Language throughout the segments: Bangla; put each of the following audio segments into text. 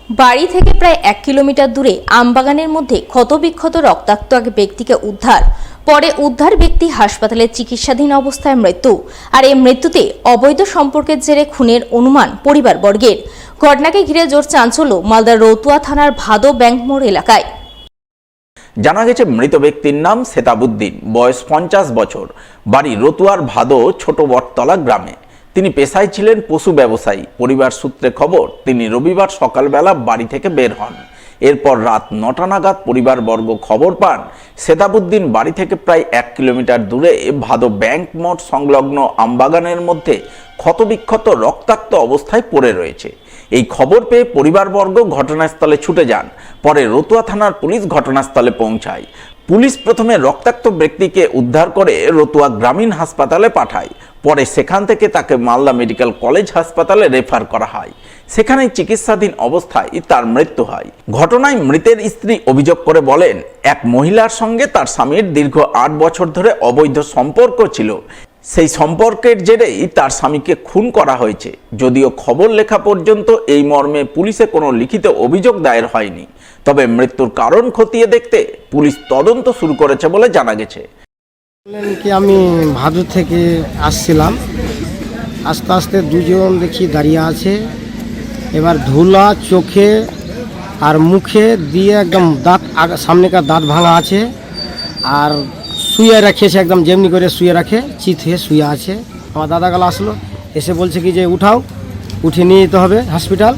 বাড়ি থেকে প্রায় 1 কিলোমিটার দূরে আমবাগানের মধ্যে ক্ষতবিক্ষত রক্তাক্ত এক ব্যক্তিকে উদ্ধার। পরে উদ্ধার ব্যক্তি হাসপাতালে চিকিৎসাধীন অবস্থায় মৃত্যু। আর এই মৃত্যুতে অবৈধ সম্পর্কের জেরে খুনের অনুমান পরিবারবর্গের। ঘটনাকে ঘিরে জোর চাঞ্চল্য মালদার রতুয়া থানার ভাদো ব্যাংক মোড় এলাকায়। জানা গেছে মৃত ব্যক্তির নাম সেতাবুদ্দিন, বয়স 50 বছর, বাড়ি রতুয়ার ভাদো ছোট বটতলা গ্রামে। তিনি পেশায় ছিলেন পশু ব্যবসায়ী। পরিবার সূত্রে খবর, তিনি রবিবার সকালবেলা বাড়ি থেকে বের হন। এরপর রাত 9টা নাগাদ পরিবারবর্গ খবর পান সেতাবুদ্দিন বাড়ি থেকে প্রায় 1 কিলোমিটার দূরে ভাদো ব্যাংক মোড় সংলগ্ন আমবাগানের মধ্যে ক্ষতবিক্ষত রক্তাক্ত অবস্থায় পড়ে রয়েছে। এই খবর পেয়ে পরিবারবর্গ ঘটনাস্থলে ছুটে যান। পরে রতুয়া থানার পুলিশ ঘটনাস্থলে পৌঁছায়। পুলিশ প্রথমে রক্তাক্ত ব্যক্তিকে উদ্ধার করে রতুয়া গ্রামীণ হাসপাতালে পাঠায়। পরে সেখান থেকে তাকে মালদা মেডিকেল কলেজ হাসপাতালে রেফার করা হয়। সেখানে চিকিৎসাধীন অবস্থায় তার মৃত্যু হয়। ঘটনায় মৃতের স্ত্রী অভিযোগ করে বলেন, এক মহিলার সঙ্গে তার স্বামীর দীর্ঘ 8 বছর ধরে অবৈধ সম্পর্ক ছিল। সেই সম্পর্কের জেরেই তার স্বামীকে খুন করা হয়েছে। যদিও খবর লেখা পর্যন্ত এই মর্মে পুলিশে কোনো লিখিত অভিযোগ দায়ের হয়নি। তবে মৃত্যুর কারণ খতিয়ে দেখতে পুলিশ তদন্ত শুরু করেছে বলে জানা গেছে। আমি ভাদু থেকে আসছিলাম, আস্তে আস্তে দুজন দেখি দাঁড়িয়ে আছে। এবার ধুলা চোখে আর মুখে দিয়ে একদম দাঁত সামনেকার দাঁত ভাঙা আছে, আর শুয়ে রাখিয়েছে, একদম যেমনি করে শুয়ে রাখে চিত হয়ে শুয়ে আছে। আমার দাদাগুলো আসলো, এসে বলছে কি যে উঠাও, উঠে নিয়ে যেতে হবে হসপিটাল।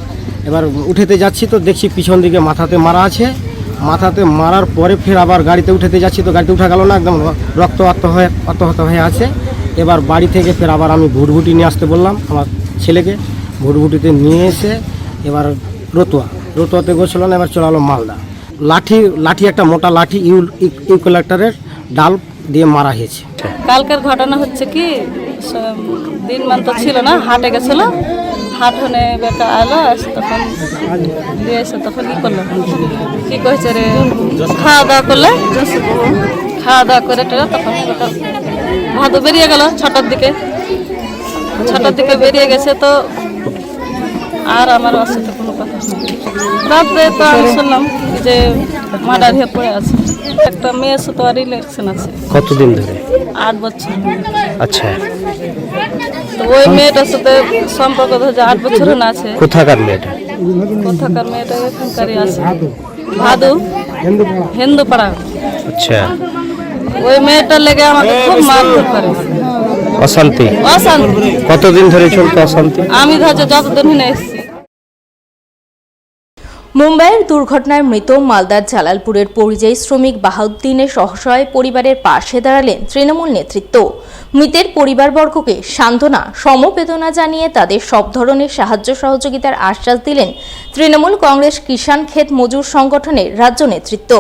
এবার উঠেতে যাচ্ছি তো দেখছি পিছন দিকে মাথাতে মারা আছে। মাথাতে মারার পরে ফের আবার গাড়িতে উঠেতে যাচ্ছি তো গাড়িতে উঠা গেল না, একদম রক্তাক্ত হয়ে আছে। এবার বাড়ি থেকে ফের আবার আমি ভুটভুটি নিয়ে আসতে বললাম আমার ছেলেকে। ভুটভুটিতে নিয়ে এসে এবার রতুয়াতে গেছিল না, এবার চলে গেলো মালদা। লাঠি একটা মোটা লাঠি ইউক্যালিপটাসের ডাল দিয়ে মারা হয়েছে। কালকের ঘটনা হচ্ছে কি, দিনমান তো ছিল না, হাটে গেছিল। হাট হনে বেটা আলো, তখন দিয়ে এসে তখন কি করলো, কি কইছে রে, খাওয়া দাওয়া করলে, খাওয়া দাওয়া করে তখন ভাদু বেরিয়ে গেল 6টার দিকে বেরিয়ে গেছে। তো আর আমার সাথে কোনো কথা রাত্রে তো আমি শুনলাম যে মার্ডার হয়ে পড়ে আছে। একটা মেয়ের সাথে আর রিলেশন আছে। কতদিন ধরে? 8 বছর। আচ্ছা, তো ওই মেয়েটার সাথে সম্পর্ক ধরে 8 বছর না আছে। কোথাকার মেয়েটা? কোথাকার মেয়েটা এখানকারই আছে, ভাদু হিন্দুপাড়া। আচ্ছা, ওই মেয়েটার লেগে আমাকে খুব মারধর করে। অশান্তি? কতদিন ধরে চলতো অশান্তি? আমি ধরছে যতদিন হয়ে এসেছি। মুম্বাইয়ের দুর্ঘটনায় মৃত মালদার জালালপুরের পরিযায়ী শ্রমিক বাহাউদ্দিনের সহসহায় পরিবারের পাশে দাঁড়ালেন তৃণমূল নেতৃত্ব। মৃতের পরিবারবর্গকে সান্ত্বনা সমবেদনা জানিয়ে তাদের সব ধরনের সাহায্য সহযোগিতার আশ্বাস দিলেন তৃণমূল কংগ্রেস কিষাণ ক্ষেত মজুর সংগঠনের রাজ্য নেতৃত্ব।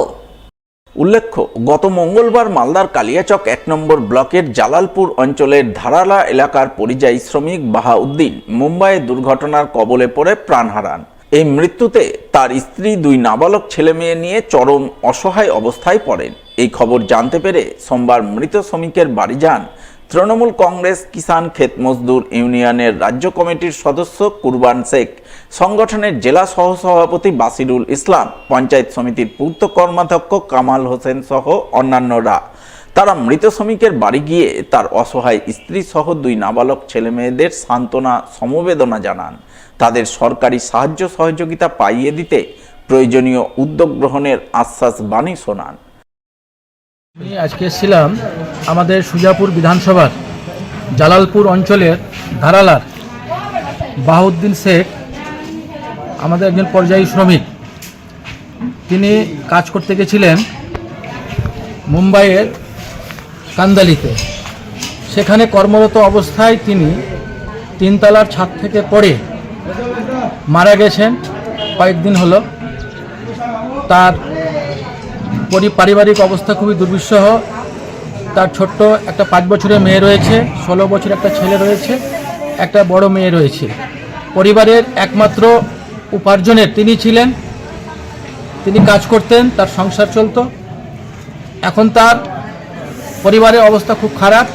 উল্লেখ্য, গত মঙ্গলবার মালদার কালিয়াচক 1 নম্বর ব্লকের জালালপুর অঞ্চলের ধারালা এলাকার পরিযায়ী শ্রমিক বাহাউদ্দিন মুম্বাইয়ে দুর্ঘটনার কবলে পড়ে প্রাণ হারান। এই মৃত্যুতে তার স্ত্রী 2 নাবালক ছেলে মেয়ে নিয়ে চরম অসহায় অবস্থায় পড়েন। এই খবর জানতে পেরে সোমবার মৃত শ্রমিকের বাড়ি যান তৃণমূল কংগ্রেস কিষাণ ক্ষেত মজদুর ইউনিয়নের রাজ্য কমিটির সদস্য কুরবান শেখ, সংগঠনের জেলা সহসভাপতি বাসিরুল ইসলাম, পঞ্চায়েত সমিতির পূর্ত কর্মাধ্যক্ষ কামাল হোসেন সহ অন্যান্যরা। তারা মৃত শ্রমিকের বাড়ি গিয়ে তার অসহায় স্ত্রী সহ 2 নাবালক ছেলে মেয়েদের সান্ত্বনা সমবেদনা জানান। তাদের সরকারি সাহায্য সহযোগিতা পাইয়ে দিতে প্রয়োজনীয় উদ্যোগ গ্রহণের আশ্বাস বাণী শোনান। আমি আজকে এসেছিলাম আমাদের সুজাপুর বিধানসভার জালালপুর অঞ্চলের ধারালার বাহাউদ্দিন শেখ, আমাদের একজন পরিযায়ী শ্রমিক। তিনি কাজ করতে গেছিলেন মুম্বাইয়ের কান্দালিতে। সেখানে কর্মরত অবস্থায় তিনি 3 তলার ছাদ থেকে পড়ে মারা গেছেন কয়েকদিন হলো। তার পারিবারিক অবস্থা খুবই দুর্বিষহ। তার ছোট্ট একটা 5 বছরের মেয়ে রয়েছে, 16 বছরের একটা ছেলে রয়েছে, একটা বড় মেয়ে রয়েছে। পরিবারের একমাত্র উপার্জনের তিনি ছিলেন। তিনি কাজ করতেন, তার সংসার চলত। এখন তার পরিবারের অবস্থা খুব খারাপ।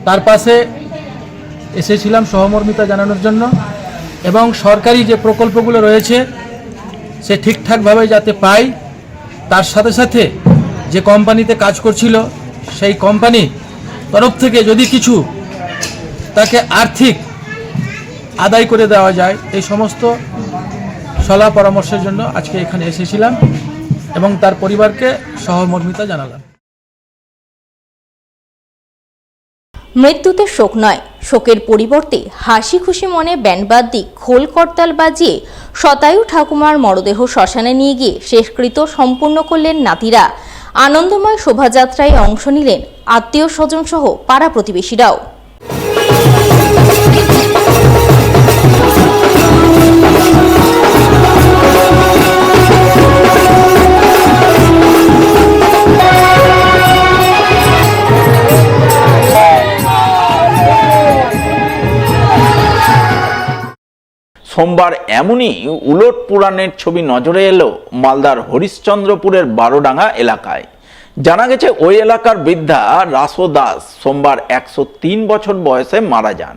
তার পাশে এসেছিলাম সহমর্মিতা জানানোর জন্য, এবং সরকারি যে প্রকল্পগুলো রয়েছে সে ঠিকঠাকভাবে যাতে পায়, তার সাথে সাথে যে কোম্পানিতে কাজ করছিল সেই কোম্পানি তরফ থেকে যদি কিছু তাকে আর্থিক আদায় করে দেওয়া যায়, এই সমস্ত সলাহ পরামর্শের জন্য আজকে এখানে এসেছিলাম এবং তার পরিবারকে সহমর্মিতা জানালাম। মৃত্যুতে শোক নয়, শোকের পরিবর্তে হাসি খুশি মনে ব্যান্ডবাদ্যি খোল করতাল বাজিয়ে শতায়ু ঠাকুমার মরদেহ শ্মশানে নিয়ে গিয়ে শেষকৃত্য সম্পূর্ণ করলেন নাতিরা। আনন্দময় শোভাযাত্রায় অংশ নিলেন আত্মীয় স্বজন সহ পাড়া প্রতিবেশীরাও। সোমবার এমনই উলট পুরাণের ছবি নজরে এলো মালদার হরিশ্চন্দ্রপুরের বারোডাঙ্গা এলাকায়। জানা গেছে ওই এলাকার বৃদ্ধা রাসো দাস সোমবার 103 বছর বয়সে মারা যান।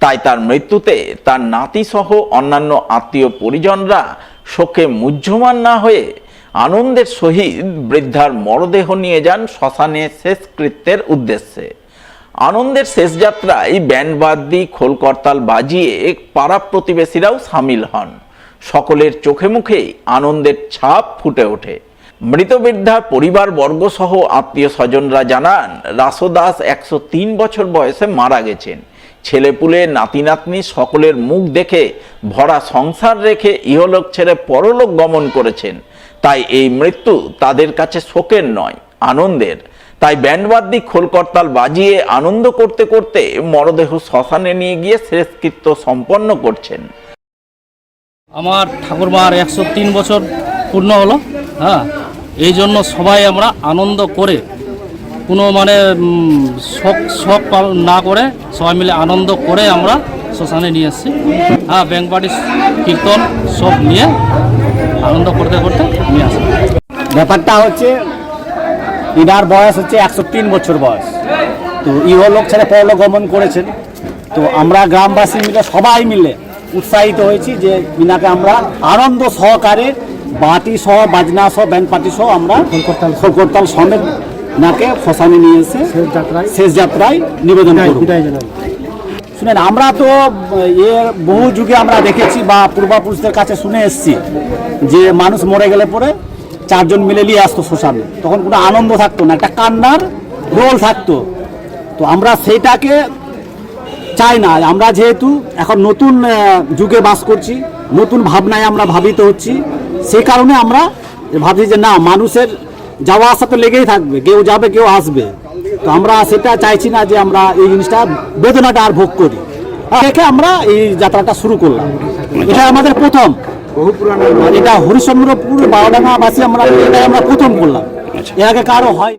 তাই তার মৃত্যুতে তার নাতি সহ অন্যান্য আত্মীয় পরিজনরা শোকে মুহ্যমান না হয়ে আনন্দের সহিত বৃদ্ধার মরদেহ নিয়ে যান শ্মশানে শেষকৃত্যের উদ্দেশ্যে। আনন্দের শেষ যাত্রায় ব্যান্ডবাদ্যি খোল করতাল বাজিয়ে পাড়া প্রতিবেশীরাও সামিল হন। সকলের চোখে মুখে আনন্দের ছাপ ফুটে ওঠে। মৃত বৃদ্ধার পরিবার বর্গ সহ আত্মীয় স্বজনরা জানান, রাসো দাস 103 বছর বয়সে মারা গেছেন। ছেলেপুলে নাতি নাতনি সকলের মুখ দেখে ভরা সংসার রেখে ইহলোক ছেড়ে পরলোক গমন করেছেন। তাই এই মৃত্যু তাদের কাছে শোকের নয়, আনন্দের। তাই ব্যান্ডবাদ্যি খোল করতাল বাজিয়ে আনন্দ করতে করতে মরদেহ শ্মশানে নিয়ে গিয়ে শেষকৃত্য সম্পন্ন করছেন। আমার ঠাকুরমার 103 বছর পূর্ণ হলো। হ্যাঁ, এই জন্য সবাই আমরা আনন্দ করে কোনো শোক না করে সবাই মিলে আনন্দ করে আমরা শ্মশানে নিয়ে এসেছি। হ্যাঁ, ব্যাংক পার্টি কীর্তন সব নিয়ে আনন্দ করতে করতে নিয়ে আসি। ব্যাপারটা হচ্ছে ইনার বয়স হচ্ছে 103 বছর বয়স। তো ইহলোক ছেড়ে পরলোক গমন করেছেন। তো আমরা গ্রামবাসী মিলে সবাই মিলে উৎসাহিত হয়েছি যে ইনাকে আমরা আনন্দ সহকারে বাটি সহ বাজনা সহ ব্যান্ড পার্টি সহ আমরা খোল করতাল সমেত ইনাকে শ্মশানে নিয়ে এসে শেষ যাত্রায় নিবেদন করব। শুনেন, আমরা তো এর বহু যুগে আমরা দেখেছি বা পূর্বপুরুষদের কাছে শুনে এসেছি যে মানুষ মরে গেলে পরে 4 জন মিলে নিয়ে আসতো শ্মশানে, তখন কোনো আনন্দ থাকতো না, একটা কান্নার রোল থাকতো। তো আমরা সেইটাকে চাই না। আমরা যেহেতু এখন নতুন যুগে বাস করছি, নতুন ভাবনায় আমরা ভাবিত হচ্ছি, সেই কারণে আমরা ভাবছি যে না, মানুষের যাওয়া আসা তো লেগেই থাকবে, কেউ যাবে কেউ আসবে। তো আমরা সেটা চাইছি না যে আমরা এই জিনিসটা বেদনাটা আর ভোগ করি। দেখে আমরা এই যাত্রাটা শুরু করলাম। এটা আমাদের প্রথম, এটা হরিশ্চন্দ্রপুর বারোডাঙ্গাবাসী আমরা এটাই আমরা প্রথম করলাম, এর আগে কারো হয়।